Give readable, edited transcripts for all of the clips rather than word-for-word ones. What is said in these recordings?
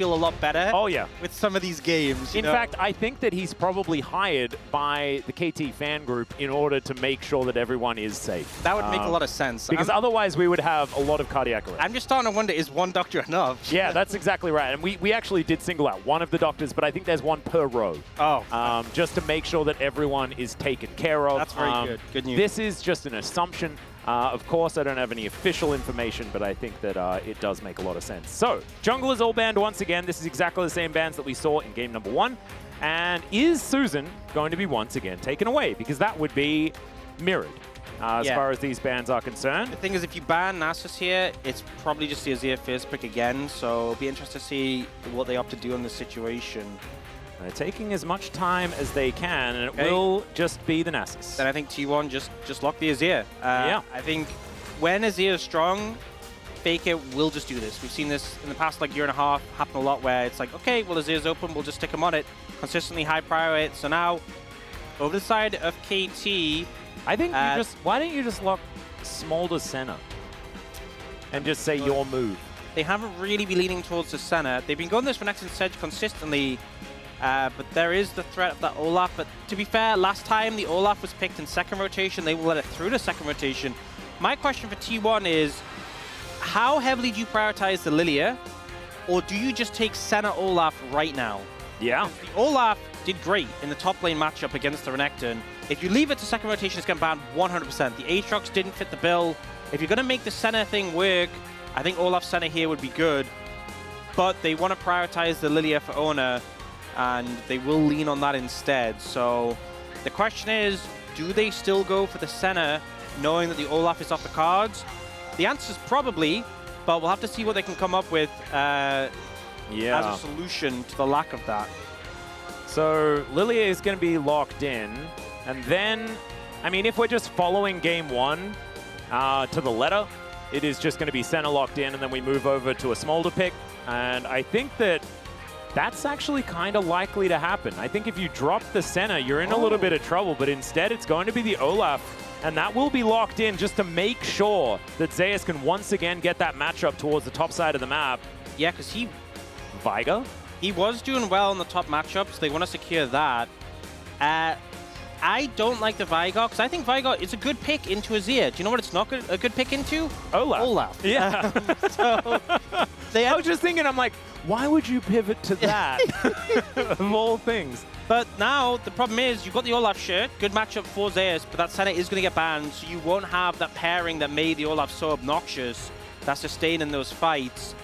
feel a lot better. Oh, yeah. With some of these games. In fact, I think that he's probably hired by the KT fan group in order to make sure that everyone is safe. That would make a lot of sense. Because otherwise we would have a lot of cardiac arrest. I'm just starting to wonder, is one doctor enough? Yeah, that's exactly right. And we actually did single out one of the doctors, but I think there's one per row. Oh. Just to make sure that everyone is taken care of. That's very good. Good news. This is just an assumption. Of course, I don't have any official information, but I think that it does make a lot of sense. So, junglers all banned once again. This is exactly the same bans that we saw in game number 1. And is Susan going to be once again taken away? Because that would be mirrored as far as these bans are concerned. The thing is, if you ban Nasus here, it's probably just the Azir first pick again. So it'll be interesting to see what they opt to do in this situation. They're taking as much time as they can, and it will just be the Nasus. Then I think T1 just lock the Azir. Yeah. I think when Azir is strong, Faker will just do this. We've seen this in the past like year and a half happen a lot where it's like, okay, well, Azir's open, we'll just stick him on it. Consistently high priority. So now, over the side of KT, I think you just, why don't you just lock Smolder center and just say your move? They haven't really been leaning towards the center. They've been going this for Next and Sedge consistently. But there is the threat of that Olaf. But to be fair, last time the Olaf was picked in second rotation, they will let it through the second rotation. My question for T1 is, how heavily do you prioritize the Lilia? Or do you just take center Olaf right now? Yeah. The Olaf did great in the top lane matchup against the Renekton. If you leave it to second rotation, it's going to ban 100%. The Aatrox didn't fit the bill. If you're going to make the center thing work, I think Olaf center here would be good. But they want to prioritize the Lilia for Ona, and they will lean on that instead. So the question is, do they still go for the center, knowing that the Olaf is off the cards? The answer is probably, but we'll have to see what they can come up with as a solution to the lack of that. So Lilia is going to be locked in, and then, I mean, if we're just following game 1 to the letter, it is just going to be center locked in, and then we move over to a Smolder pick, and I think that that's actually kind of likely to happen. I think if you drop the center, you're in a little bit of trouble, but instead it's going to be the Olaf, and that will be locked in just to make sure that Zeus can once again get that matchup towards the top side of the map. Yeah, because Veigar? He was doing well in the top matchups. They want to secure that. I don't like the Veigar, because I think Veigar is a good pick into Azir. Do you know what it's not a good pick into? Olaf. Olaf. Yeah. I was just thinking, I'm like, why would you pivot to that, of all things? But now, the problem is, you've got the Olaf shirt, good matchup for Zeus, but that center is going to get banned, so you won't have that pairing that made the Olaf so obnoxious, that's sustaining those fights.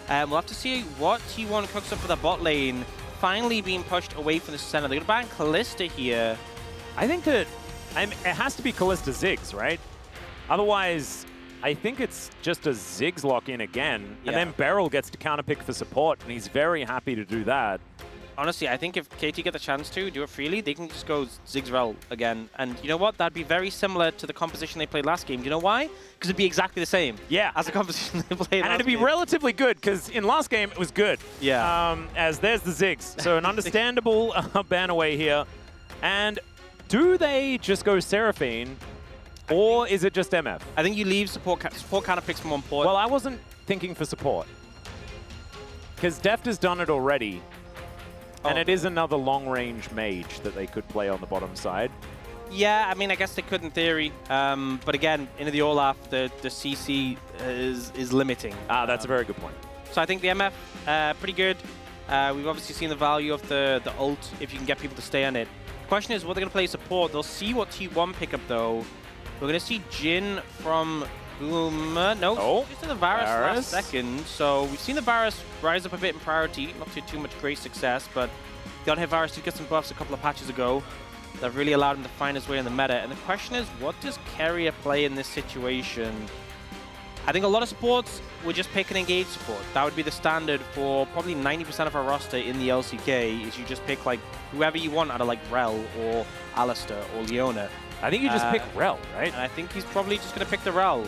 We'll have to see what T1 cooks up for the bot lane, finally being pushed away from the center. They're going to ban Kalista here. I think that it has to be Kalista Ziggs, right? Otherwise, I think it's just a Ziggs lock-in again, and then Beryl gets to counterpick for support, and he's very happy to do that. Honestly, I think if KT get the chance to do it freely, they can just go Ziggs Rel again. And you know what? That'd be very similar to the composition they played last game. You know why? Because it'd be exactly the same as the composition they played last game. And it'd be relatively good, because in last game, it was good. Yeah. As there's the Ziggs. So an understandable ban away here. And do they just go Seraphine, or is it just MF? I think you leave support counterpicks from on port. Well, I wasn't thinking for support, because Deft has done it already. And it is another long-range mage that they could play on the bottom side. Yeah, I mean, I guess they could in theory. But again, into the Olaf, the CC is limiting. That's a very good point. So I think the MF, pretty good. We've obviously seen the value of the ult if you can get people to stay on it. The question is, what they're going to play support. They'll see what T1 pick up, though. We're going to see Jhin from Boom. No, just to the Varus last second. So we've seen the Varus rise up a bit in priority. Not too much great success, but the on-hit Varus did get some buffs a couple of patches ago that really allowed him to find his way in the meta. And the question is, what does Carrier play in this situation? I think a lot of supports would just pick an engage support. That would be the standard for probably 90% of our roster in the LCK, is you just pick like whoever you want out of like Rel or Alistar or Leona. I think you just pick Rel, right? And I think he's probably just going to pick the Rel.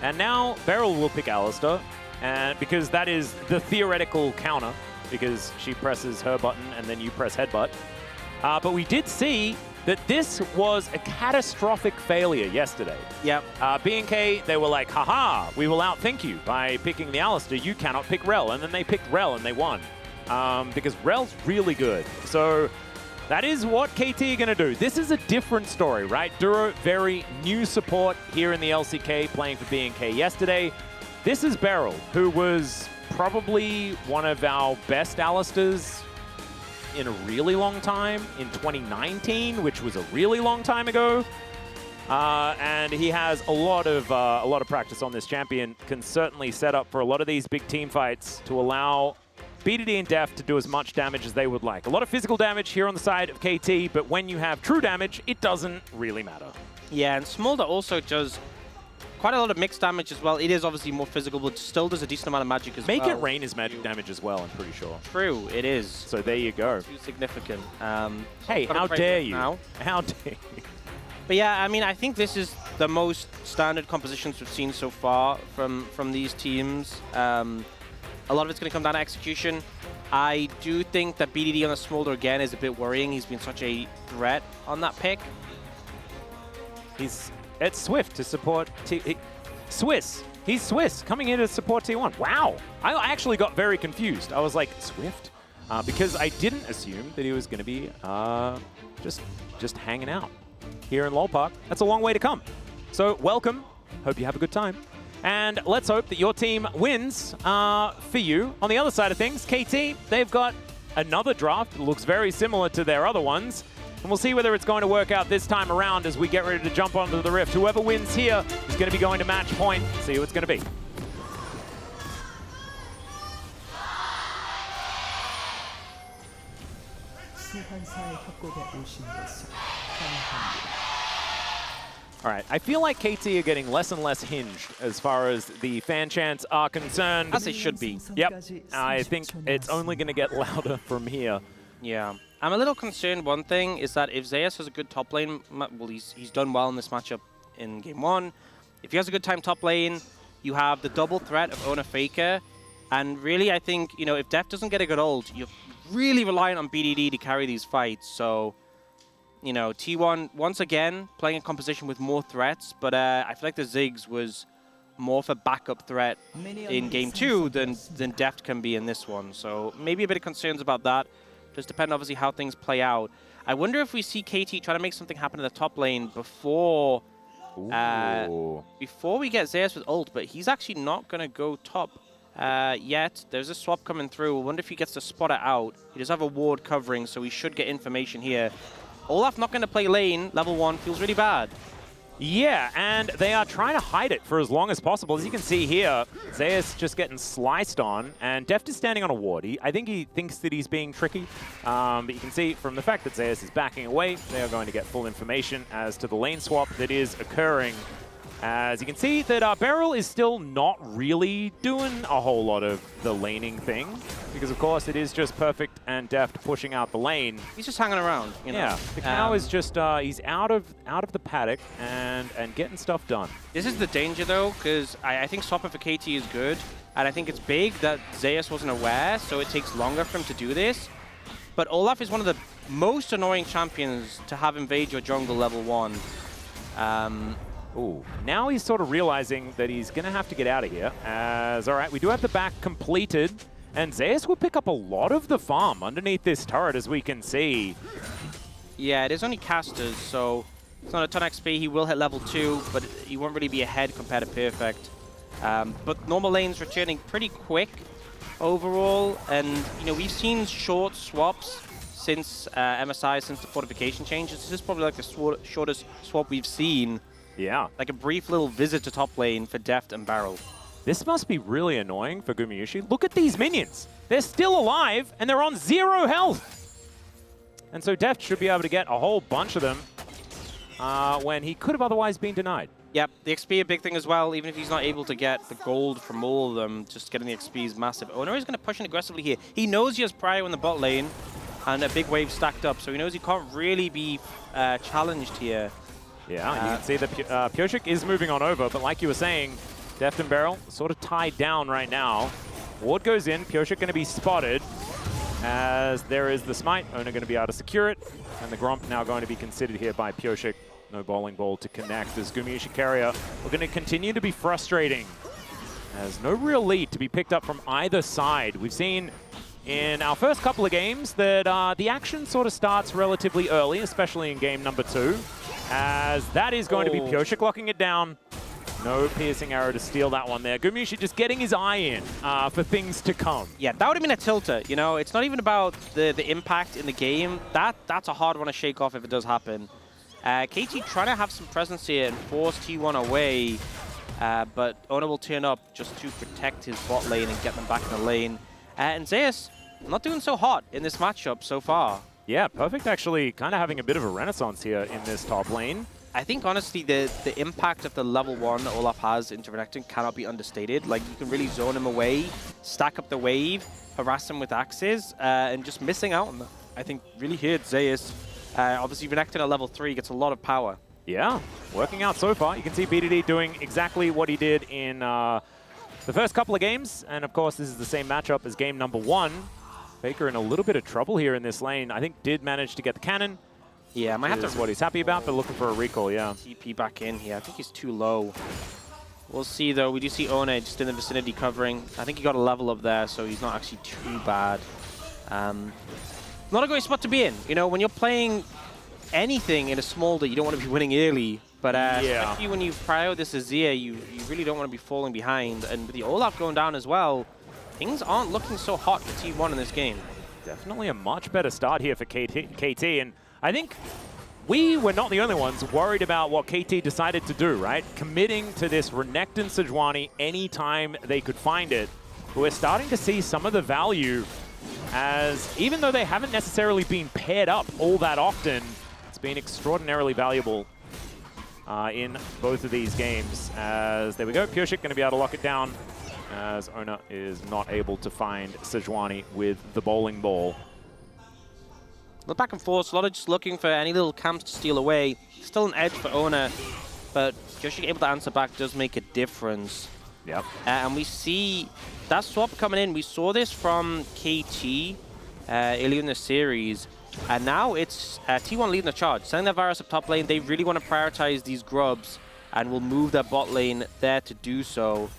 And now Beryl will pick Alistar, and because that is the theoretical counter, because she presses her button and then you press headbutt. But we did see that this was a catastrophic failure yesterday. Yep. B&K, they were like, haha, we will outthink you by picking the Alistar. You cannot pick Rel. And then they picked Rel and they won. Because Rel's really good. So that is what KT are going to do. This is a different story, right? Duro, very new support here in the LCK, playing for B&K yesterday. This is Beryl, who was probably one of our best Alistars in a really long time, in 2019, which was a really long time ago. And he has a lot of practice on this champion. Can certainly set up for a lot of these big team fights to allow BDD and Deft to do as much damage as they would like. A lot of physical damage here on the side of KT, but when you have true damage, it doesn't really matter. Yeah, and Smolder also does quite a lot of mixed damage as well. It is obviously more physical, but still does a decent amount of magic as well. Make It Rain is magic damage as well, I'm pretty sure. True, it is. So there you go. Too significant. Hey, how dare you? How dare you? But yeah, I mean, I think this is the most standard compositions we've seen so far from these teams. A lot of it's going to come down to execution. I do think that BDD on the Smolder again is a bit worrying. He's been such a threat on that pick. He's at Swift to support Swiss. He's Swiss coming in to support T1. Wow. I actually got very confused. I was like, Swift? Because I didn't assume that he was going to be just hanging out here in LoL Park. That's a long way to come. So welcome. Hope you have a good time. And let's hope that your team wins for you. On the other side of things, KT, they've got another draft that looks very similar to their other ones. And we'll see whether it's going to work out this time around as we get ready to jump onto the Rift. Whoever wins here is going to be going to match point. See who it's going to be. All right, I feel like KT are getting less and less hinged as far as the fan chants are concerned. As they should be. Yep, I think it's only going to get louder from here. Yeah. I'm a little concerned. One thing is that if Zeus has a good top lane, well, he's done well in this matchup in game 1. If he has a good time top lane, you have the double threat of Ona Faker. And really, I think, you know, if Deft doesn't get a good ult, you're really reliant on BDD to carry these fights. So, you know, T1, once again, playing a composition with more threats. But I feel like the Ziggs was more of a backup threat in game 2 than Deft can be in this one. So maybe a bit of concerns about that. Just depend, obviously, how things play out. I wonder if we see KT try to make something happen in the top lane before we get Zeus with ult, but he's actually not going to go top yet. There's a swap coming through. I wonder if he gets to spot it out. He does have a ward covering, so he should get information here. Olaf not going to play lane. Level 1 feels really bad. Yeah, and they are trying to hide it for as long as possible. As you can see here, Zeus just getting sliced on, and Deft is standing on a ward. I think he thinks that he's being tricky, but you can see from the fact that Zeus is backing away, they are going to get full information as to the lane swap that is occurring. As you can see that Beryl is still not really doing a whole lot of the laning thing, because of course it is just Perfect and Deft pushing out the lane. He's just hanging around, you know. Yeah, the cow is just, he's out of the paddock and getting stuff done. This is the danger though, because I think swapping for KT is good, and I think it's big that Zeus wasn't aware, so it takes longer for him to do this. But Olaf is one of the most annoying champions to have invade your jungle level 1. Ooh, now he's sort of realizing that he's going to have to get out of here. As, all right, we do have the back completed. And Zeus will pick up a lot of the farm underneath this turret, as we can see. Yeah, it is only casters, so it's not a ton of XP. He will hit level 2, but he won't really be ahead compared to Perfect. But normal lane's returning pretty quick overall. And, you know, we've seen short swaps since MSI, since the fortification changes. This is probably like the shortest swap we've seen. Yeah. Like a brief little visit to top lane for Deft and Beryl. This must be really annoying for Gumayusi. Look at these minions. They're still alive, and they're on 0 health. And so Deft should be able to get a whole bunch of them when he could have otherwise been denied. Yep, the XP a big thing as well. Even if he's not able to get the gold from all of them, just getting the XP is massive. Oh no, he's going to push in aggressively here. He knows he has Prio in the bot lane, and a big wave stacked up, so he knows he can't really be challenged here. Yeah, you can see that Piotrek is moving on over, but like you were saying, Deft and Beryl sort of tied down right now. Ward goes in, Piotrek going to be spotted. as there is the smite. Ona going to be able to secure it, and the Gromp now going to be considered here by Pioshik. No bowling ball to connect as Gumiushi Carrier are going to continue to be frustrating, as no real lead to be picked up from either side. We've seen in our first couple of games that the action sort of starts relatively early, especially in game number 2, as that is going to be Pioshik locking it down. No piercing arrow to steal that one there. Gumiushi just getting his eye in for things to come. Yeah, that would have been a tilter. You know, it's not even about the impact in the game. That's a hard one to shake off if it does happen. KT trying to have some presence here and force T1 away, but Ona will turn up just to protect his bot lane and get them back in the lane. And Zeus not doing so hot in this matchup so far. Yeah, Perfect actually kind of having a bit of a renaissance here in this top lane. I think, honestly, the impact of the level 1 that Olaf has into Renekton cannot be understated. Like, you can really zone him away, stack up the wave, harass him with axes, and just missing out on that, I think, really hurt Zeus. Obviously, Renekton at level 3 gets a lot of power. Yeah, working out so far. You can see BDD doing exactly what he did in the first couple of games. And, of course, this is the same matchup as game number 1. Faker in a little bit of trouble here in this lane. I think did manage to get the cannon. Yeah, I might have to... That's what he's happy about, but looking for a recall, yeah. TP back in here. I think he's too low. We'll see, though. We do see Ona just in the vicinity covering. I think he got a level up there, so he's not actually too bad. Not a great spot to be in. You know, when you're playing anything in a smolder, you don't want to be winning early. But especially when you prio this Azir, you really don't want to be falling behind. And with the Olaf going down as well, things aren't looking so hot for T1 in this game. Definitely a much better start here for KT. And I think we were not the only ones worried about what KT decided to do, right? Committing to this Renekton Sejuani anytime they could find it. But we're starting to see some of the value, as even though they haven't necessarily been paired up all that often, it's been extraordinarily valuable in both of these games. As there we go, Pioshik going to be able to lock it down, as Ona is not able to find Sejuani with the bowling ball. Look back and forth, a lot of just looking for any little camps to steal away. Still an edge for Ona, but just able to answer back does make a difference. Yep. And we see that swap coming in. We saw this from KT earlier in the series. And now it's T1 leading the charge. Sending their Varus up top lane. They really want to prioritize these grubs and will move their bot lane there to do so.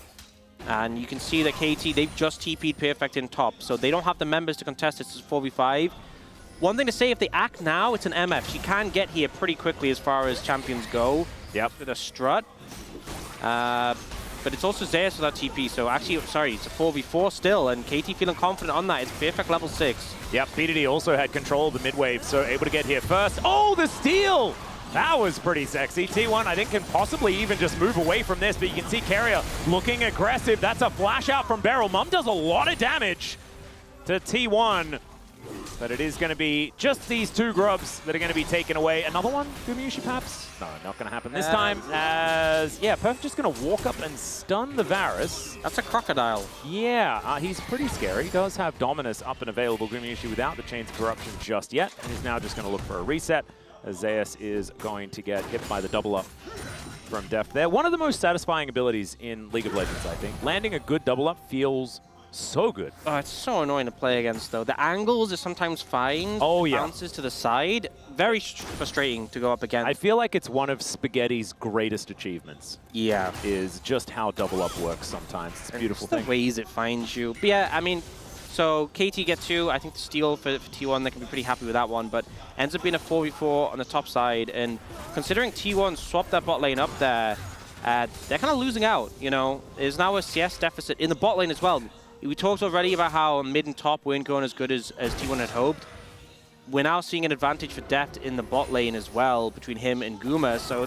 And you can see that KT, they've just TP'd Perfect in top. So they don't have the members to contest this as 4v5. One thing to say, if they act now, it's an MF. She can get here pretty quickly as far as champions go. Yep. With a strut. But it's also Zeus without TP, so actually, sorry, it's a 4v4 still, and KT feeling confident on that. It's Perfect level 6. Yep, BDD also had control of the mid-wave, so able to get here first. Oh, the steal! That was pretty sexy. T1, I think, can possibly even just move away from this, but you can see Carrier looking aggressive. That's a flash out from Beryl. Mum does a lot of damage to T1. But it is going to be just these 2 grubs that are going to be taken away. Another one, Gumiushi perhaps? No, not going to happen this time. As, yeah, Perfect just going to walk up and stun the Varus. That's a crocodile. Yeah, he's pretty scary. He does have Dominus up and available. Gumiushi without the Chains of Corruption just yet. And he's now just going to look for a reset, as Zeus is going to get hit by the double up from Deft there. One of the most satisfying abilities in League of Legends, I think. Landing a good double up feels so good. Oh, it's so annoying to play against, though. The angles are sometimes fine. Oh, yeah. Bounces to the side. Very frustrating to go up against. I feel like it's one of Spaghetti's greatest achievements. Yeah. Is just how double up works sometimes. It's a beautiful thing. The ways it finds you. But yeah, I mean, so KT get 2. I think the steal for T1, they can be pretty happy with that one. But ends up being a 4v4 on the top side. And considering T1 swapped that bot lane up there, they're kind of losing out, you know. There's now a CS deficit in the bot lane as well. We talked already about how mid and top weren't going as good as T1 had hoped. We're now seeing an advantage for Deft in the bot lane as well between him and Guma. So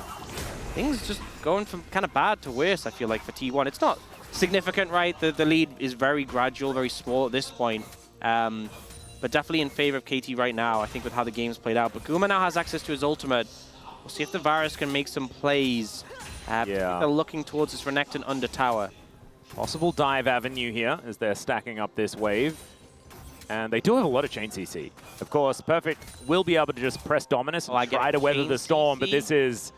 things just going from kind of bad to worse, I feel like, for T1. It's not significant, right? The lead is very gradual, very small at this point. But definitely in favor of KT right now, I think, with how the game's played out. But Guma now has access to his ultimate. We'll see if the Varus can make some plays. They're looking towards this Renekton under tower. Possible dive avenue here as they're stacking up this wave. And they do have a lot of chain CC. Of course, Perfect will be able to just press Dominus and try to weather the storm, but this is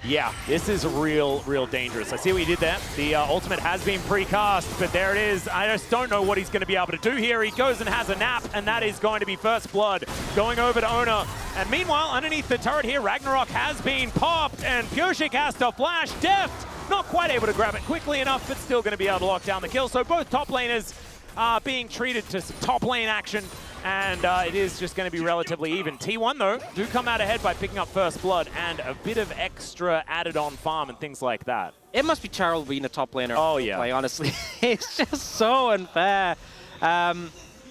Yeah, this is real dangerous. I see what you did there. The ultimate has been precast, but there it is. I just don't know what he's going to be able to do here. He goes and has a nap, and that is going to be first blood going over to Ona. And meanwhile, underneath the turret here, Ragnarok has been popped, and Pyosik has to flash. Deft not quite able to grab it quickly enough, but still going to be able to lock down the kill. So both top laners are being treated to some top lane action. And it is just going to be relatively even. T1, though, do come out ahead by picking up first blood and a bit of extra added on farm and things like that. It must be terrible being a top laner. Oh, yeah. Play, honestly. It's just so unfair.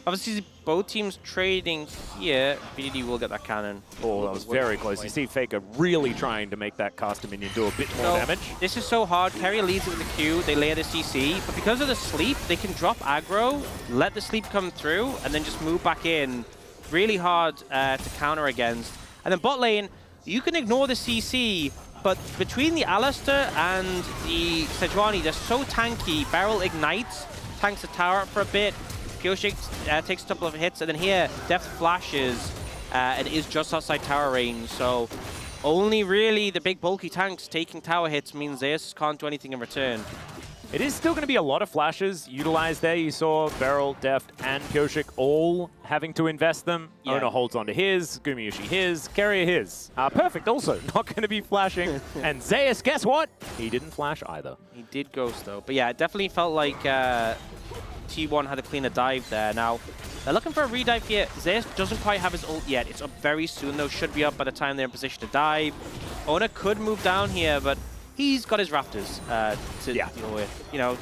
Obviously, both teams trading here. VOD will get that cannon. Oh, that was very close. You see Faker really trying to make that caster minion do a bit more damage. This is so hard. Carrier leads it with the Q. They layer the CC. But because of the sleep, they can drop aggro, let the sleep come through, and then just move back in. Really hard to counter against. And then bot lane, you can ignore the CC, but between the Alistair and the Sejuani, they're so tanky. Barrel ignites, tanks the tower up for a bit. Pyosik takes a couple of hits, and then here, Deft flashes, and is just outside tower range, so only really the big bulky tanks taking tower hits means Zeus can't do anything in return. It is still going to be a lot of flashes utilized there. You saw Beryl, Deft, and Pyosik all having to invest them. Yeah. Ona holds on to his, Gumayushi his, Carrier his. Perfect also, not going to be flashing. And Zeus, guess what? He didn't flash either. He did ghost though, but yeah, it definitely felt like T1 had to clean a dive there. Now, they're looking for a redive here. Zeus doesn't quite have his ult yet. It's up very soon, though. Should be up by the time they're in position to dive. Ona could move down here, but he's got his Raptors to deal with. You know,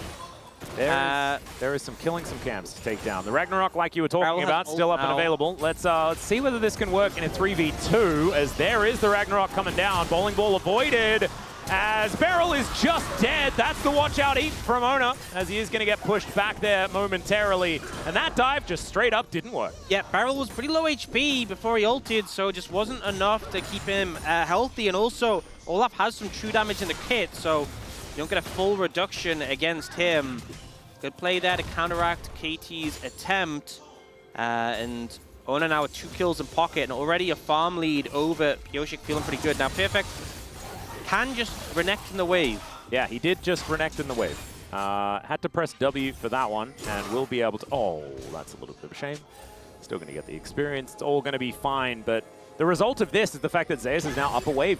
there is some killing some camps to take down. The Ragnarok, like you were talking about, still up and available. Let's see whether this can work in a 3v2, as there is the Ragnarok coming down. Bowling ball avoided. As Beryl is just dead. That's the watch out eat from Ona, as he is going to get pushed back there momentarily. And that dive just straight up didn't work. Yeah, Beryl was pretty low HP before he ulted, so it just wasn't enough to keep him healthy. And also, Olaf has some true damage in the kit, so you don't get a full reduction against him. Good play there to counteract KT's attempt. And Ona now with 2 kills in pocket, and already a farm lead over Pyosik, feeling pretty good. Now, Perfect can just renect in the wave. Yeah, he did just renect in the wave. Had to press W for that one, and will be able to... Oh, that's a little bit of a shame. Still going to get the experience. It's all going to be fine, but the result of this is the fact that Zeus is now up a wave.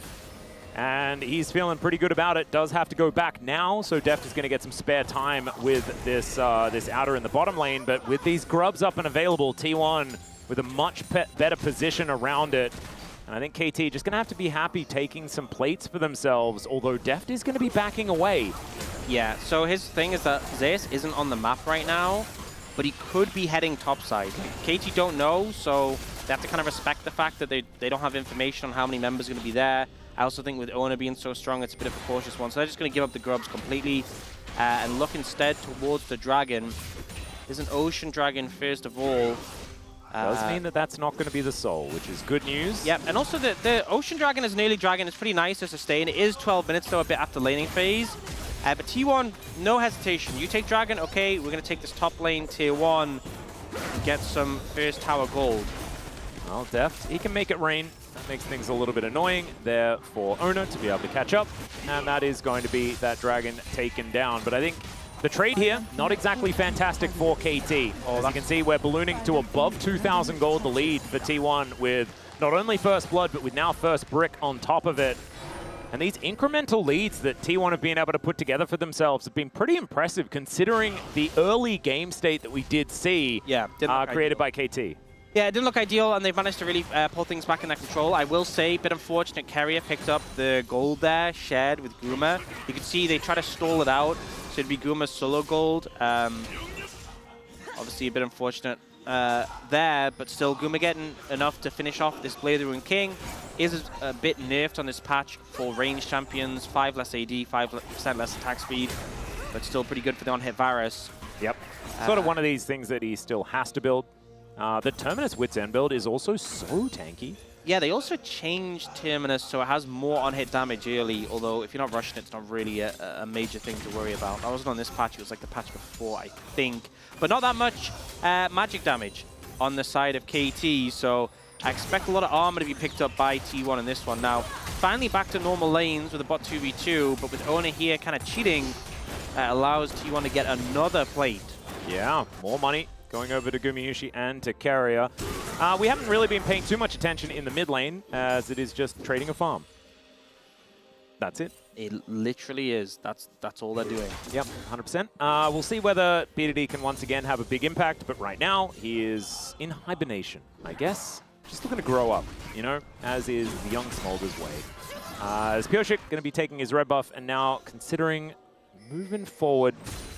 And he's feeling pretty good about it. Does have to go back now, so Deft is going to get some spare time with this, this outer in the bottom lane. But with these grubs up and available, T1 with a much better position around it. And I think KT just going to have to be happy taking some plates for themselves, although Deft is going to be backing away. Yeah, so his thing is that Zeus isn't on the map right now, but he could be heading topside. KT don't know, so they have to kind of respect the fact that they don't have information on how many members are going to be there. I also think with Ona being so strong, it's a bit of a cautious one. So they're just going to give up the grubs completely and look instead towards the dragon. There's an ocean dragon first of all. Does mean that that's not going to be the soul, which is good news. Yep, and also the Ocean Dragon is an early dragon. It's pretty nice to sustain. It is 12 minutes, though, a bit after laning phase. But T1, no hesitation. You take Dragon, okay, we're going to take this top lane, tier 1, and get some first tower gold. Well, Deft, he can make it rain. That makes things a little bit annoying there for Ona to be able to catch up. And that is going to be that dragon taken down. But I think the trade here, not exactly fantastic for KT. As you can see, we're ballooning to above 2,000 gold, the lead for T1 with not only first blood, but with now first brick on top of it. And these incremental leads that T1 have been able to put together for themselves have been pretty impressive considering the early game state that we did see created by KT. Yeah, it didn't look ideal, and they've managed to really pull things back in their control. I will say, a bit unfortunate, Carrier picked up the gold there, shared with Guma. You can see they try to stall it out, so it'd be Guma's solo gold. Obviously a bit unfortunate there, but still Guma getting enough to finish off this Blade of the Ruined King. Is a bit nerfed on this patch for range champions, 5 less AD, 5% less attack speed, but still pretty good for the on-hit Varus. Yep, sort of one of these things that he still has to build. The Terminus Wit's End build is also so tanky. Yeah, they also changed Terminus so it has more on-hit damage early, although if you're not rushing it, it's not really a major thing to worry about. I wasn't on this patch, it was like the patch before, I think. But not that much magic damage on the side of KT, so I expect a lot of armor to be picked up by T1 in this one. Now, finally back to normal lanes with a bot 2v2, but with Ona here kind of cheating, allows T1 to get another plate. Yeah, more money going over to Gumayusi and to Carrier. We haven't really been paying too much attention in the mid lane, as it is just trading a farm. That's it. It literally is. That's all they're doing. Yep, 100%. We'll see whether BDD can once again have a big impact, but right now he is in hibernation, I guess. Just looking to grow up, you know, as is the young Smolder's way. As Pioshik going to be taking his red buff and now considering moving forward,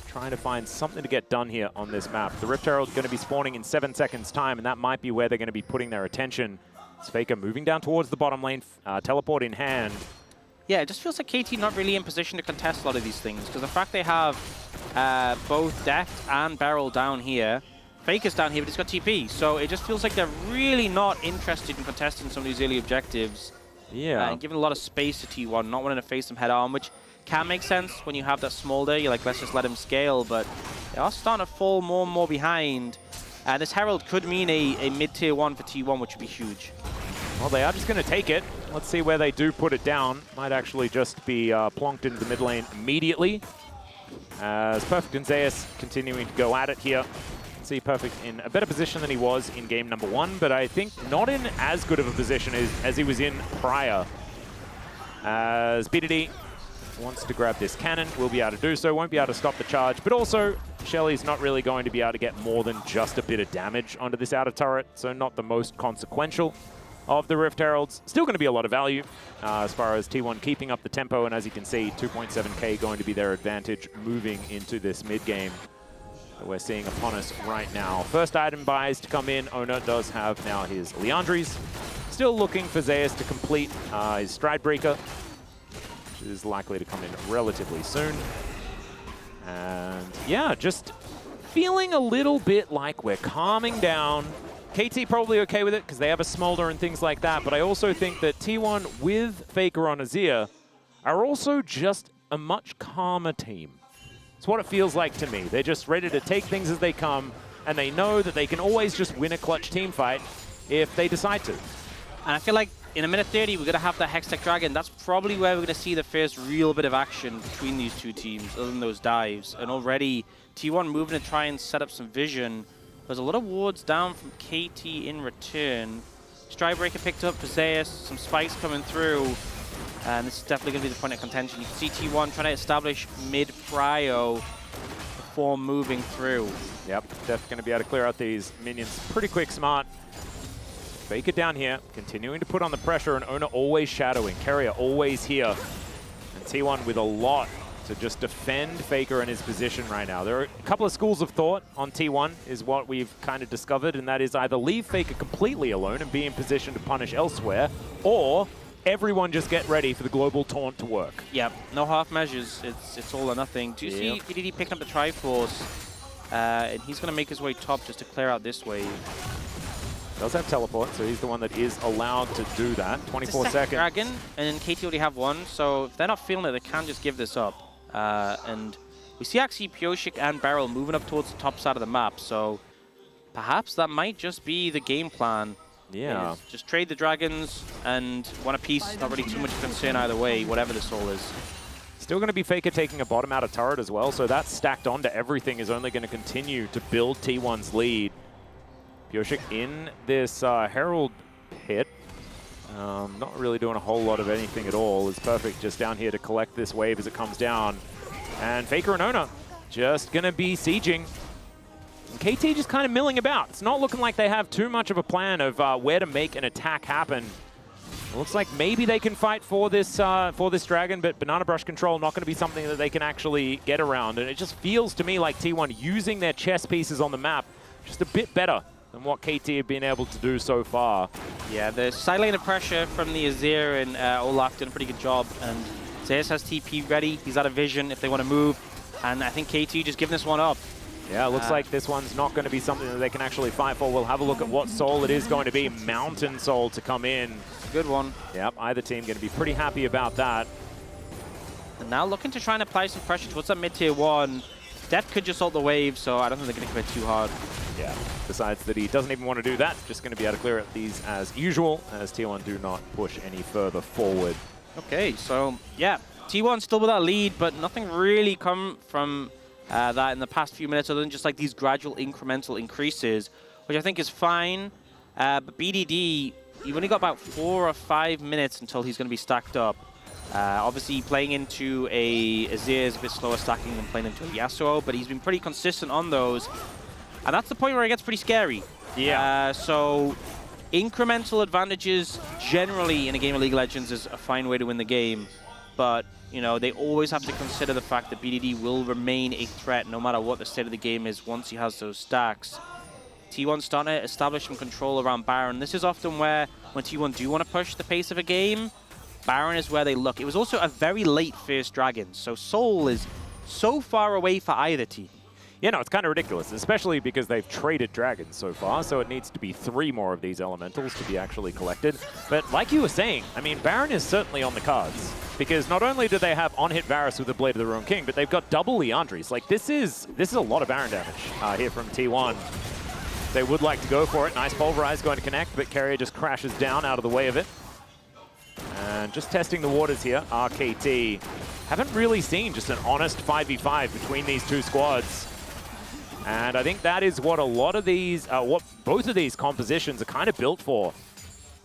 trying to find something to get done here on this map. The Rift Herald going to be spawning in 7 seconds time, and that might be where they're going to be putting their attention. Faker moving down towards the bottom lane, teleport in hand. Yeah, it just feels like KT not really in position to contest a lot of these things, because the fact they have both Deft and Beryl down here, Faker's down here, but he's got TP, so it just feels like they're really not interested in contesting some of these early objectives. Yeah. And giving a lot of space to T1, not wanting to face them head on, which can make sense when you have that Smolder. You're like, let's just let him scale, but they are starting to fall more and more behind. And this Herald could mean a mid-tier 1 for T1, which would be huge. Well, they are just going to take it. Let's see where they do put it down. Might actually just be plonked into the mid lane immediately. As Perfect and Zeus continuing to go at it here. See Perfect in a better position than he was in game number 1, but I think not in as good of a position as he was in prior. As BDD wants to grab this cannon, will be able to do so, won't be able to stop the charge, but also Shelly's not really going to be able to get more than just a bit of damage onto this outer turret, so not the most consequential of the Rift Heralds. Still going to be a lot of value as far as T1 keeping up the tempo, and as you can see, 2.7k going to be their advantage moving into this mid game that we're seeing upon us right now. First item buys to come in. Ona does have now his Liandry's. Still looking for Zeus to complete his Stride Breaker, which is likely to come in relatively soon. And yeah, just feeling a little bit like we're calming down. KT probably okay with it because they have a Smolder and things like that, but I also think that T1 with Faker on Azir are also just a much calmer team. It's what it feels like to me. They're just ready to take things as they come, and they know that they can always just win a clutch team fight if they decide to. And I feel like in a minute 30, we're going to have the Hextech Dragon. That's probably where we're going to see the first real bit of action between these two teams, other than those dives. And already, T1 moving to try and set up some vision. There's a lot of wards down from KT in return. Stride Breaker picked up for Zeus, some spikes coming through. And this is definitely going to be the point of contention. You can see T1 trying to establish mid-prio before moving through. Yep, Def going to be able to clear out these minions pretty quick, smart. Faker down here, continuing to put on the pressure, and Ona always shadowing. Carrier always here. And T1 with a lot to just defend Faker in his position right now. There are a couple of schools of thought on T1 is what we've kind of discovered, and that is either leave Faker completely alone and be in position to punish elsewhere, or everyone just get ready for the global taunt to work. Yep, no half measures. It's all or nothing. Do you see BDD picking up the Triforce? And he's going to make his way top just to clear out this wave. Does have teleport, so he's the one that is allowed to do that. 24 seconds. Dragon, and KT already have one, so if they're not feeling it, they can just give this up. And we see actually Pioshik and Beryl moving up towards the top side of the map, so perhaps that might just be the game plan. Yeah. Just trade the dragons and one apiece, not really too much concern either way, whatever this all is. Still going to be Faker taking a bottom out of turret as well, so that stacked onto everything is only going to continue to build T1's lead. Pioshik in this Herald pit. Not really doing a whole lot of anything at all. It's Perfect just down here to collect this wave as it comes down. And Faker and Ona just going to be sieging. And KT just kind of milling about. It's not looking like they have too much of a plan of where to make an attack happen. It looks like maybe they can fight for this dragon, but Banana Brush control not going to be something that they can actually get around. And it just feels to me like T1 using their chess pieces on the map just a bit better than what KT have been able to do so far. Yeah, the side lane of pressure from the Azir and Olaf did a pretty good job. And Zeus has TP ready. He's out of vision if they want to move. And I think KT just giving this one up. Yeah, it looks like this one's not going to be something that they can actually fight for. We'll have a look at what soul it is going to be. Mountain Soul to come in. Good one. Yep, either team going to be pretty happy about that. And now looking to try and apply some pressure towards that mid-tier 1. Death could just ult the wave, so I don't think they're going to commit too hard. Yeah, decides that he doesn't even want to do that. Just going to be able to clear out these as usual, as T1 do not push any further forward. Okay, so yeah, T1 still with that lead, but nothing really come from that in the past few minutes other than just like these gradual incremental increases, which I think is fine. But BDD, you've only got about 4 or 5 minutes until he's going to be stacked up. Obviously, playing into a Azir is a bit slower stacking than playing into a Yasuo, but he's been pretty consistent on those. And that's the point where it gets pretty scary. Yeah. So incremental advantages generally in a game of League of Legends is a fine way to win the game. But, you know, they always have to consider the fact that BDD will remain a threat no matter what the state of the game is once he has those stacks. T1's starting to establish some control around Baron. This is often where, when T1 do want to push the pace of a game, Baron is where they look. It was also a very late first Dragon, so Soul is so far away for either team. Yeah, no, it's kind of ridiculous, especially because they've traded dragons so far, so it needs to be 3 more of these elementals to be actually collected. But like you were saying, I mean, Baron is certainly on the cards, because not only do they have on-hit Varus with the Blade of the Ruined King, but they've got double Leandries. Like, this is a lot of Baron damage here from T1. They would like to go for it. Nice Pulverize going to connect, but Carrier just crashes down out of the way of it. And just testing the waters here, RKT haven't really seen just an honest 5v5 between these two squads. And I think that is what a lot of these, what both of these compositions are kind of built for.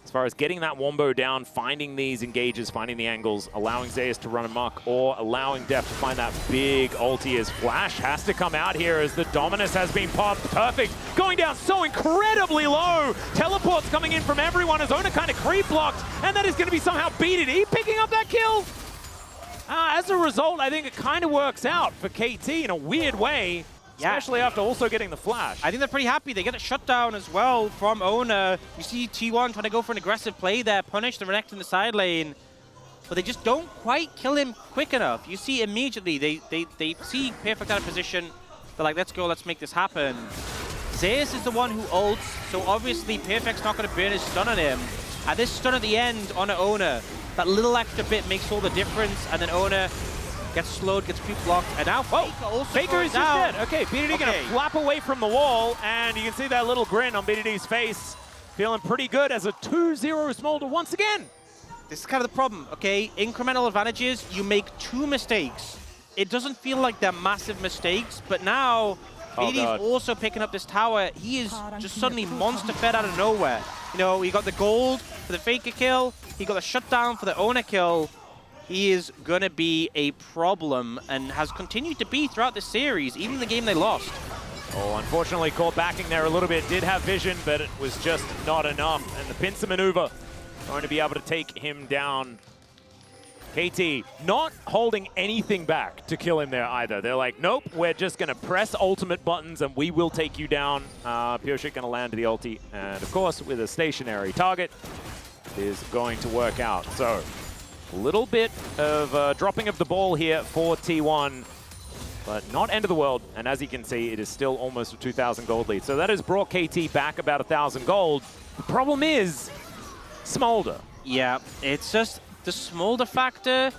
As far as getting that Wombo down, finding these engages, finding the angles, allowing Zeus to run amok, or allowing Def to find that big ulti as Flash has to come out here as the Dominus has been popped. Perfect. Going down so incredibly low. Teleports coming in from everyone. His owner kind of creep blocked, and that is going to be somehow BDD picking up that kill. As a result, I think it kind of works out for KT in a weird way. Especially after also getting the flash. I think they're pretty happy. They get a shutdown as well from Owner. You see T1 trying to go for an aggressive play there, punish the Renekton in the side lane. But they just don't quite kill him quick enough. You see immediately, they see Perfect out of position. They're like, let's go, let's make this happen. Zeus is the one who ults, so obviously Perfect's not going to burn his stun on him. And this stun at the end on an Owner, that little extra bit makes all the difference. And then Owner gets slowed, gets pre-blocked, and now Faker also Faker is just dead. Okay, BDD gonna flap away from the wall, and you can see that little grin on BDD's face. Feeling pretty good as a 2-0 Smolder once again. This is kind of the problem, okay? Incremental advantages, you make 2 mistakes. It doesn't feel like they're massive mistakes, but now BDD's also picking up this tower. He is just suddenly monster fed out of nowhere. You know, he got the gold for the Faker kill, he got the shutdown for the Owner kill. He is going to be a problem and has continued to be throughout the series, even the game they lost. Oh, unfortunately, caught backing there a little bit. Did have vision, but it was just not enough. And the pincer maneuver going to be able to take him down. KT not holding anything back to kill him there either. They're like, nope, we're just going to press ultimate buttons and we will take you down. Pureshit going to land the ulti. And of course, with a stationary target, it is going to work out. So a little bit of dropping of the ball here for T1, but not end of the world. And as you can see, it is still almost a 2,000 gold lead. So that has brought KT back about 1,000 gold. The problem is Smolder. Yeah, it's just the Smolder factor.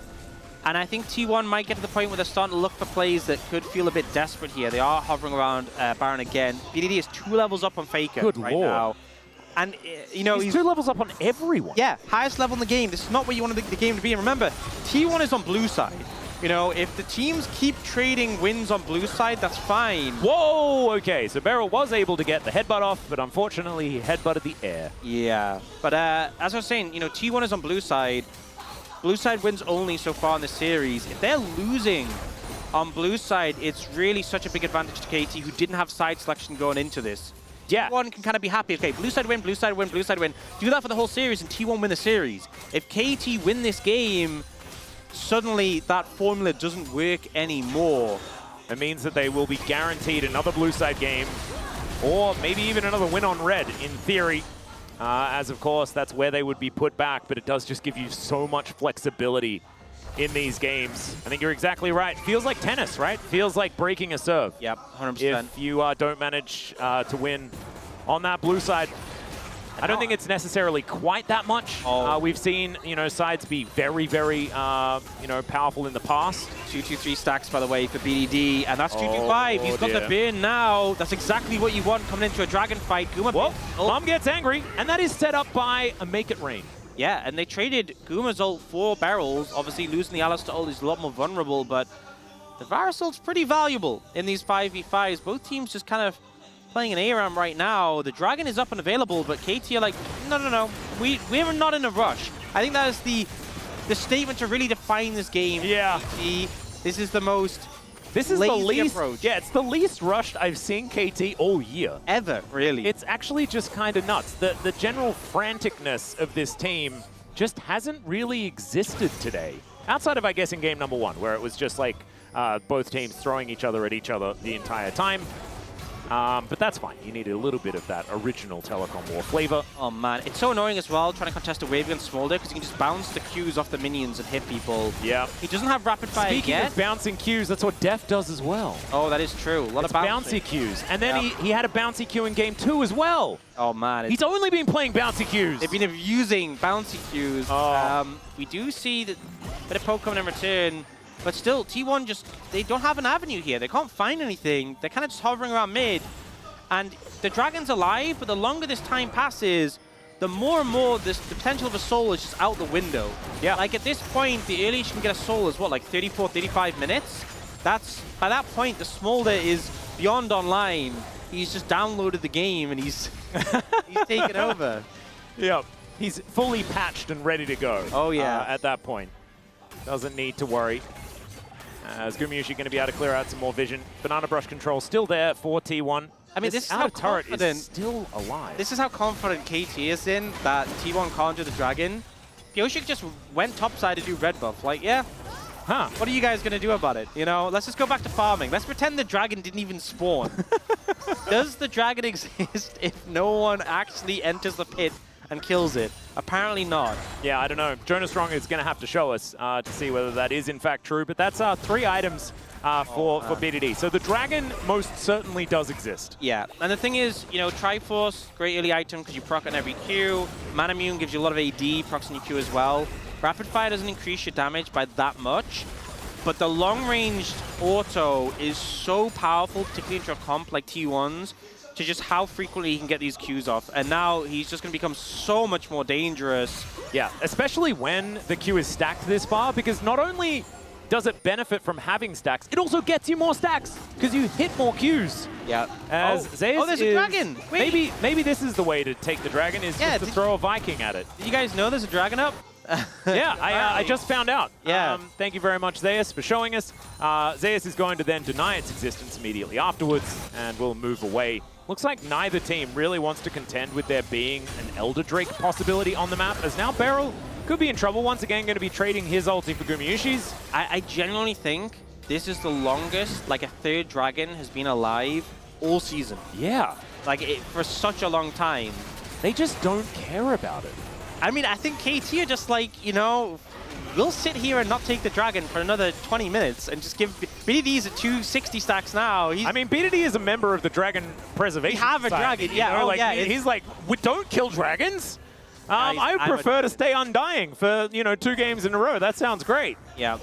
And I think T1 might get to the point where they're starting to look for plays that could feel a bit desperate here. They are hovering around Baron again. BDD is 2 levels up on Faker right now. And, you know, he's 2 levels up on everyone. Yeah, highest level in the game. This is not where you want the game to be. And remember, T1 is on blue side. You know, if the teams keep trading wins on blue side, that's fine. Whoa, okay. So Beryl was able to get the headbutt off, but unfortunately, he headbutted the air. Yeah, but as I was saying, you know, T1 is on blue side. Blue side wins only so far in the series. If they're losing on blue side, it's really such a big advantage to KT, who didn't have side selection going into this. Yeah. T1 can kind of be happy. Okay, blue side win, blue side win, blue side win. Do that for the whole series, and T1 win the series. If KT win this game, suddenly that formula doesn't work anymore. It means that they will be guaranteed another blue side game, or maybe even another win on red, in theory. As of course, that's where they would be put back, but it does just give you so much flexibility in these games. I think you're exactly right. Feels like tennis, right? Feels like breaking a serve. Yep, 100%. If you don't manage to win on that blue side. I don't think it's necessarily quite that much. We've seen, you know, sides be very, very, you know, powerful in the past. 2-2-3 stacks, by the way, for BDD, and that's 2-2-5. He's got the bin now. That's exactly what you want coming into a dragon fight. Whoa, Mom gets angry, and that is set up by a Make It Rain. Yeah, and they traded Guma's ult for Barrels. Obviously, losing the Alistar ult is a lot more vulnerable, but the Varus ult's pretty valuable in these 5v5s. Both teams just kind of playing an ARAM right now. The Dragon is up and available, but KT are like, no. We're not in a rush. I think that is the statement to really define this game. Yeah. This is the most This is the least approach. Yeah, it's the least rushed I've seen KT all year. Ever, really. It's actually just kind of nuts. The general franticness of this team just hasn't really existed today. Outside of, I guess, in game number 1, where it was just like both teams throwing each other at each other the entire time. But that's fine. You need a little bit of that original Telecom War flavor. Oh man, it's so annoying as well trying to contest a wave against Smolder because you can just bounce the Qs off the minions and hit people. Yeah. He doesn't have rapid fire Speaking yet. of bouncing Qs, that's what Def does as well. Oh, that is true. A lot of bouncy Qs. And then he had a bouncy Q in game 2 as well. Oh man. He's only been playing bouncy Qs. They've been abusing bouncy Qs. Oh. We do see that bit of poke coming in return. But still, T1 just, they don't have an avenue here. They can't find anything. They're kind of just hovering around mid. And the Dragon's alive, but the longer this time passes, the more and more the potential of a soul is just out the window. Yeah. Like at this point, the earliest you can get a soul is what, like 34, 35 minutes? That's, by that point, the Smolder is beyond online. He's just downloaded the game and he's taken over. Yep. He's fully patched and ready to go. Oh yeah. At that point. Doesn't need to worry. As Gumayushi going to be able to clear out some more vision. Banana Brush control still there for T1. I mean, this is how turret confident is still alive. This is how confident KT is in that T1 can't do the Dragon. Yoshik just went topside to do red buff. Like, yeah, what are you guys going to do about it? You know, let's just go back to farming. Let's pretend the Dragon didn't even spawn. Does the Dragon exist if no one actually enters the pit and kills it? Apparently not. Yeah, I don't know. Jonas Strong is going to have to show us to see whether that is in fact true. But that's 3 items for BDD. So the Dragon most certainly does exist. Yeah, and the thing is, you know, Triforce, great early item because you proc on every Q. Manamune gives you a lot of AD, procs on your Q as well. Rapid Fire doesn't increase your damage by that much. But the long-ranged auto is so powerful, particularly into a comp like T1's, to just how frequently he can get these Qs off. And now he's just going to become so much more dangerous. Yeah, especially when the Q is stacked this far, because not only does it benefit from having stacks, it also gets you more stacks, because you hit more Qs. Yeah. As Zeus there's a dragon! Wait. Maybe this is the way to take the Dragon, is just to throw a Viking at it. Did you guys know there's a dragon up? Yeah, I just found out. Yeah. Thank you very much, Zeus, for showing us. Zeus is going to then deny its existence immediately afterwards, and will move away. Looks like neither team really wants to contend with there being an Elder Drake possibility on the map, as now Beryl could be in trouble. Once again, going to be trading his ulti for Gumayushi's. I genuinely think this is the longest, like, a third Dragon has been alive all season. Yeah. Like, for such a long time. They just don't care about it. I mean, I think KT are just like, you know, we'll sit here and not take the Dragon for another 20 minutes and just give BDD's at 260 stacks now. I mean, BDD is a member of the Dragon Preservation We have a Society, Dragon, yeah. You know? Yeah, he's like, we don't kill dragons. I would prefer to stay undying for, 2 games in a row. That sounds great. Yeah.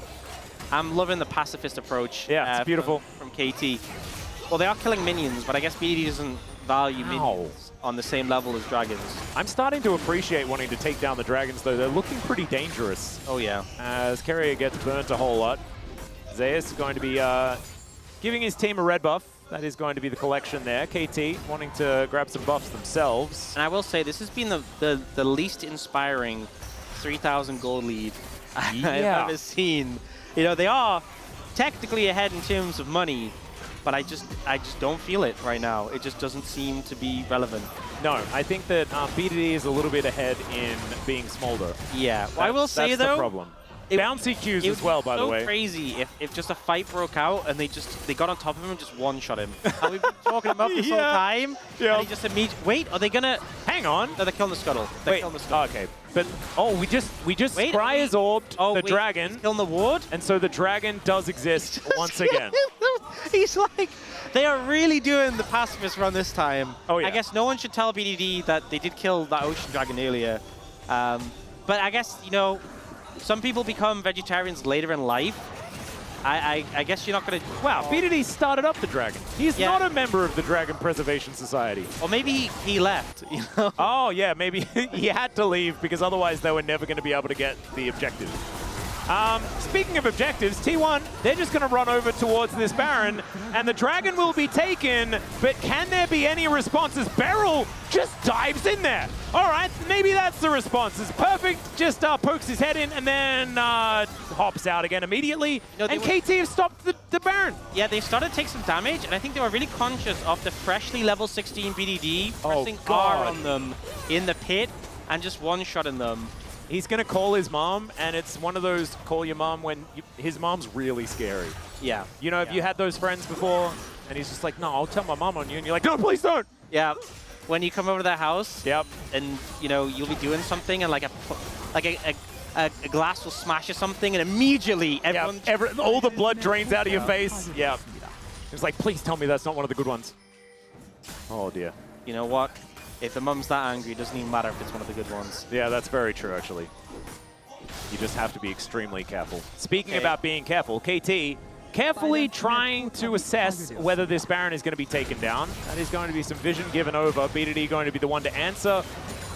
I'm loving the pacifist approach. Yeah, it's beautiful. From KT. Well, they are killing minions, but I guess BDD doesn't value minions on the same level as dragons. I'm starting to appreciate wanting to take down the dragons, though. They're looking pretty dangerous. Oh, yeah. As Carrier gets burnt a whole lot. Zeus is going to be giving his team a red buff. That is going to be the collection there. KT wanting to grab some buffs themselves. And I will say, this has been the least inspiring 3,000 gold lead I've ever seen. You know, they are technically ahead in terms of money, but I just don't feel it right now. It just doesn't seem to be relevant. No, I think that BDD is a little bit ahead in being Smolder. Yeah, well, I will say though, that's the problem. Bouncy Qs as well, by the way. It would be so crazy if just a fight broke out and they got on top of him and just one-shot him. And we've been talking about this whole time, and he just immediately... Wait, are they gonna... Hang on. No, they're killing the Scuttle. They're killing the Scuttle. Okay. But, we just Scryers-orbed the Dragon. He's killing the ward? And so the Dragon does exist once again. He's like... They are really doing the pacifist run this time. Oh, yeah. I guess no one should tell BDD that they did kill that Ocean Dragon earlier. But I guess, some people become vegetarians later in life. I guess you're not going to... Wow, BDD started up the Dragon. He's not a member of the Dragon Preservation Society. Or maybe he left, you know? Oh, yeah, maybe he had to leave because otherwise they were never going to be able to get the objectives. Speaking of objectives, T1, they're just going to run over towards this Baron, and the Dragon will be taken, but can there be any responses? Beryl just dives in there. All right, maybe that's the response. It's perfect, just pokes his head in, and then hops out again immediately, and KT have stopped the Baron. Yeah, they started to take some damage, and I think they were really conscious of the freshly level 16 BDD, pressing R on them in the pit, and just one-shotting them. He's going to call his mom, and it's one of those call your mom when his mom's really scary. Yeah. You know, have you had those friends before? And he's just like, no, I'll tell my mom on you. And you're like, no, please don't. Yeah. When you come over to their house, yep, and, you know, you'll be doing something, and like a glass will smash or something, and immediately everyone... all the blood drains out of your face. Yeah. It's like, please tell me that's not one of the good ones. Oh, dear. You know what? If the mum's that angry, it doesn't even matter if it's one of the good ones. Yeah, that's very true, actually. You just have to be extremely careful. Speaking about being careful, KT carefully trying to assess whether this Baron is going to be taken down. That is going to be some vision given over. BDD going to be the one to answer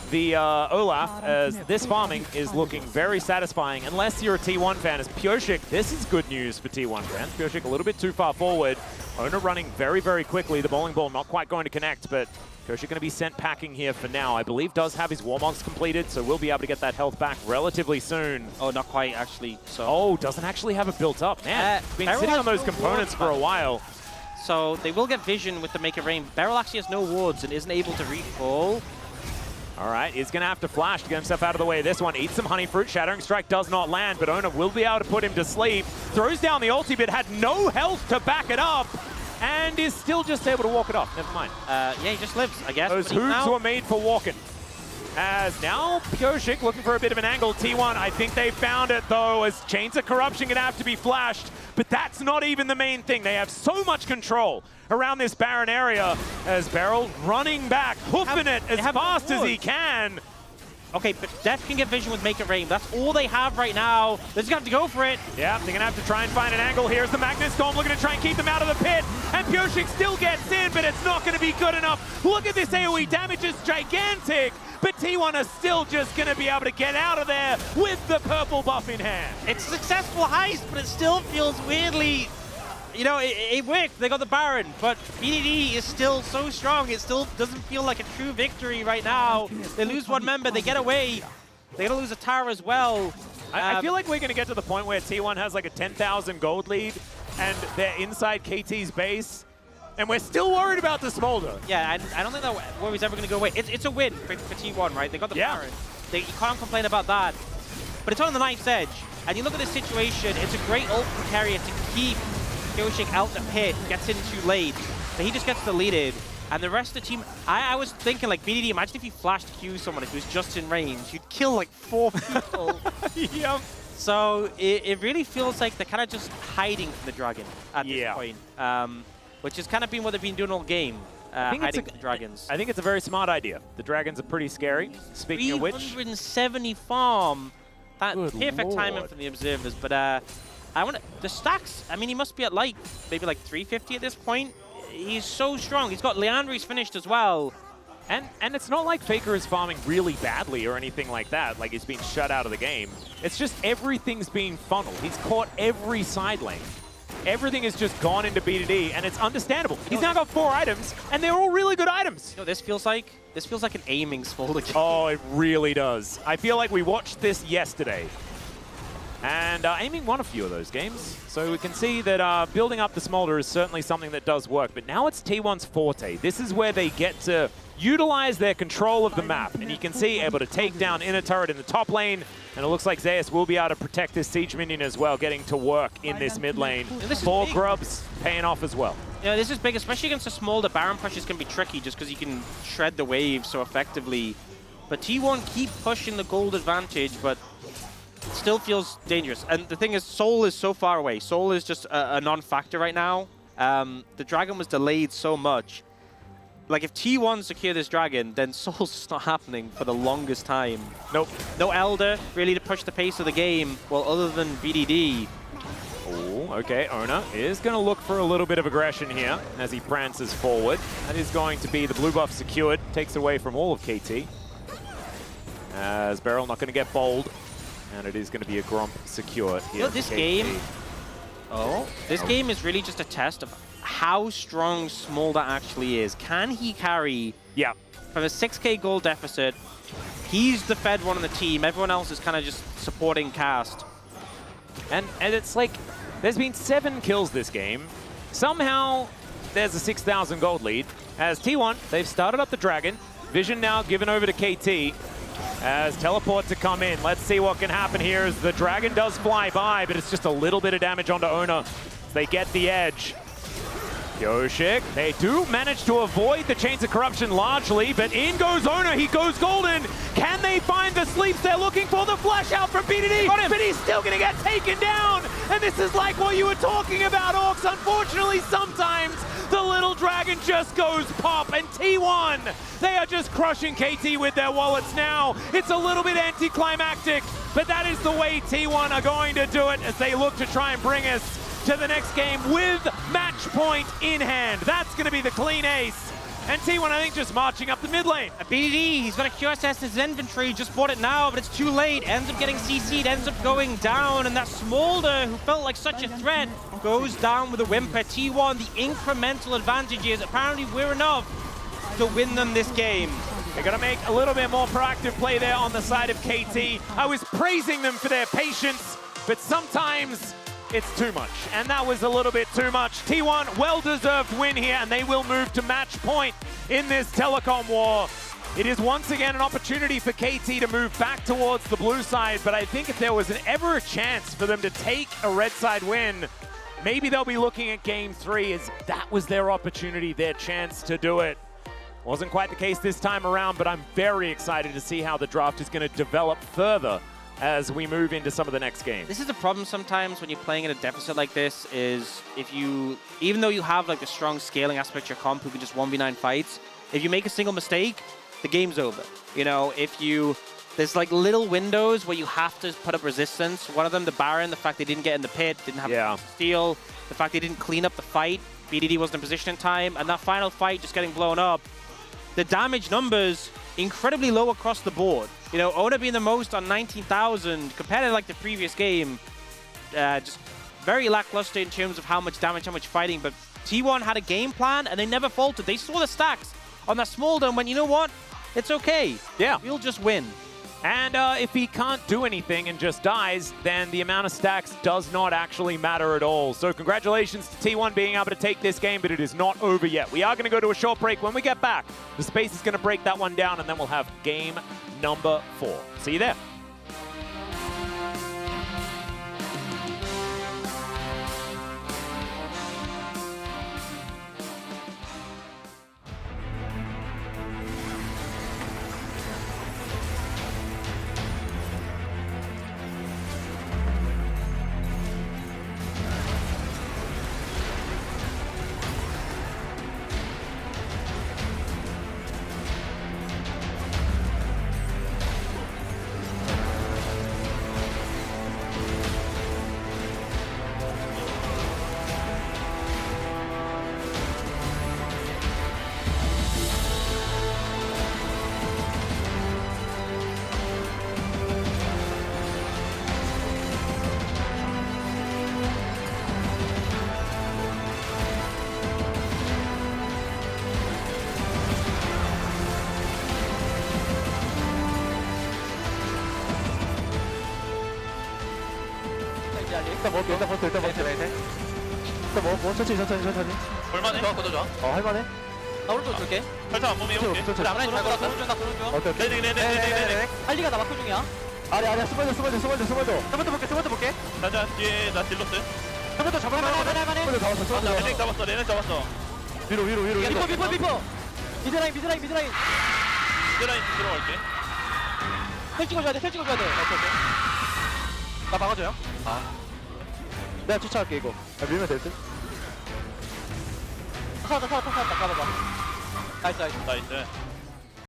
the Olaf, as this farming is looking very satisfying, unless you're a T1 fan. As Pioshik, this is good news for T1 fans. Pioshik a little bit too far forward. Owner running very, very quickly. The bowling ball not quite going to connect, but Pioshik going to be sent packing here for now. I believe does have his Warmogs completed, so we'll be able to get that health back relatively soon. Oh, not quite, actually. So. Oh, doesn't actually have it built up. Man, been sitting on those components for a while. So they will get vision with the Make It Rain. Beryl actually has no wards and isn't able to recall. All right, he's going to have to flash to get himself out of the way. This one eats some honey fruit. Shattering Strike does not land, but Ona will be able to put him to sleep. Throws down the ulti, but had no health to back it up, and is still just able to walk it off. Never mind. Yeah, he just lives, I guess. Those hooves were made for walking. As now Pioshik looking for a bit of an angle. T1, I think they found it though, as Chains of Corruption going to have to be flashed. But that's not even the main thing. They have so much control around this Baron area, as Beryl running back, hoofing it as fast as he can. Okay, but Def can get vision with Make It Rain. That's all they have right now. They're just going to have to go for it. Yeah, they're going to have to try and find an angle. Here's the Magnet Storm looking to try and keep them out of the pit. And Pioshik still gets in, but it's not going to be good enough. Look at this AoE damage, it's gigantic. But T1 are still just going to be able to get out of there with the purple buff in hand. It's a successful heist, but it still feels weirdly... You know, it worked. They got the Baron, but BDD is still so strong. It still doesn't feel like a true victory right now. They lose one member, they get away. They're going to lose a tower as well. I feel like we're going to get to the point where T1 has like a 10,000 gold lead, and they're inside KT's base, and we're still worried about the Smolder. Yeah, I don't think that worry's ever going to go away. It's a win for T1, right? They got the Baron. You can't complain about that. But it's on the knife's edge. And you look at this situation, it's a great ult from Carrier to keep Pioshik out the pit, gets in too late, but he just gets deleted. And the rest of the team, I was thinking like BDD, imagine if you flashed Q someone if he was just in range, you'd kill like 4 people. Yep. So it really feels like they're kind of just hiding from the Dragon at this point, which has kind of been what they've been doing all game, hiding from the Dragons. I think it's a very smart idea. The Dragons are pretty scary. Speaking of which, 370 farm. That perfect timing from the observers, but the stacks, I mean, he must be at like, maybe like 350 at this point. He's so strong. He's got Leandri's finished as well. And it's not like Faker is farming really badly or anything like that, like he's been shut out of the game. It's just everything's being funneled. He's caught every side lane. Everything has just gone into BDD, and it's understandable. He's now got 4 items, and they're all really good items. You know, this feels like an aiming Smolder game. Oh, it really does. I feel like we watched this yesterday. And aiming won a few of those games. So we can see that building up the Smolder is certainly something that does work. But now it's T1's forte. This is where they get to utilize their control of the map. And you can see able to take down inner turret in the top lane. And it looks like Zeus will be able to protect this Siege Minion as well, getting to work in this mid lane. 4 grubs paying off as well. Yeah, this is big, especially against a Smolder. Baron pushes can be tricky just because you can shred the wave so effectively. But T1 keep pushing the gold advantage, but it still feels dangerous. And the thing is, Soul is so far away. Soul is just a non-factor right now. The Dragon was delayed so much. Like, if T1 secure this Dragon, then Soul's just not happening for the longest time. Nope. No Elder, really, to push the pace of the game, well, other than BDD. Oh, Okay, Ona is going to look for a little bit of aggression here as he prances forward. That is going to be the blue buff secured. Takes away from all of KT. As Beryl not going to get bold. And it is going to be a Gromp secured here. This game... This game is really just a test of how strong Smolder actually is. Can he carry... Yeah. From a 6k gold deficit, he's the fed one on the team. Everyone else is kind of just supporting cast. And it's like, there's been 7 kills this game. Somehow, there's a 6,000 gold lead. As T1, they've started up the Dragon. Vision now given over to KT. As teleport to come in. Let's see what can happen here as the Dragon does fly by, but it's just a little bit of damage onto Ona. They get the edge. Yoshik, they do manage to avoid the Chains of Corruption largely, but in goes Ona, he goes golden. Can they find the sleeps they're looking for? The flash out from BDD, but he's still gonna get taken down. And this is like what you were talking about, Orcs. Unfortunately, sometimes the little dragon just goes pop, and T1, they are just crushing KT with their wallets now. It's a little bit anticlimactic, but that is the way T1 are going to do it as they look to try and bring us to the next game with match point in hand. That's going to be the clean ace. And T1, I think, just marching up the mid lane. BDD, he's got a QSS in his inventory, just bought it now, but it's too late. Ends up getting CC'd, ends up going down, and that Smolder, who felt like such a threat, goes down with a whimper. T1, the incremental advantage is apparently we're enough to win them this game. They're going to make a little bit more proactive play there on the side of KT. I was praising them for their patience, but sometimes it's too much, and that was a little bit too much. T1, well-deserved win here, and they will move to match point in this telecom war. It is once again an opportunity for KT to move back towards the blue side, but I think if there was ever a chance for them to take a red side win, maybe they'll be looking at game 3 as that was their opportunity, their chance to do it. Wasn't quite the case this time around, but I'm very excited to see how the draft is going to develop further as we move into some of the next games. This is the problem sometimes when you're playing in a deficit like this, is if you, even though you have like a strong scaling aspect to your comp who can just 1v9 fights, if you make a single mistake, the game's over. You know, there's like little windows where you have to put up resistance. One of them, the Baron, the fact they didn't get in the pit, didn't have steal, the fact they didn't clean up the fight, BDD wasn't in position in time, and that final fight just getting blown up. The damage numbers, incredibly low across the board. You know, Ona being the most on 19,000 compared to like the previous game, just very lackluster in terms of how much damage, how much fighting, but T1 had a game plan and they never faltered. They saw the stacks on that Smolder and went, you know what? It's okay. Yeah. We'll just win. And if he can't do anything and just dies, then the amount of stacks does not actually matter at all. So congratulations to T1 being able to take this game, but it is not over yet. We are going to go to a short break. When we get back, the space is going to break that one down, and then we'll have game number 4. See you there. 일단 먹을게. 천천히. 볼만해? 좋아, 그도 좋아. 할만해? 나 오른쪽 줄게. 설탕 안 보면 해볼게. 우리 앞라인 잘 걸었어. 오른쪽 나 도는 중. 오케이. 네네네네네네. 할리가 나 막고 중이야. 아니야. 스몰더. 스몰더 볼게. 자자 뒤에 나 딜로스 스몰더 잡을만해. 스몰더 잡았어. 레넥 잡았어 위로. 비포. 미드라인. 스라인 들어갈게 텔 찍어줘야 돼. 오케이. 나 막아줘요. 내가 쫓아갈게 이거. 밀면 될 듯. 살았다. 까봐봐. 나이스. 나이스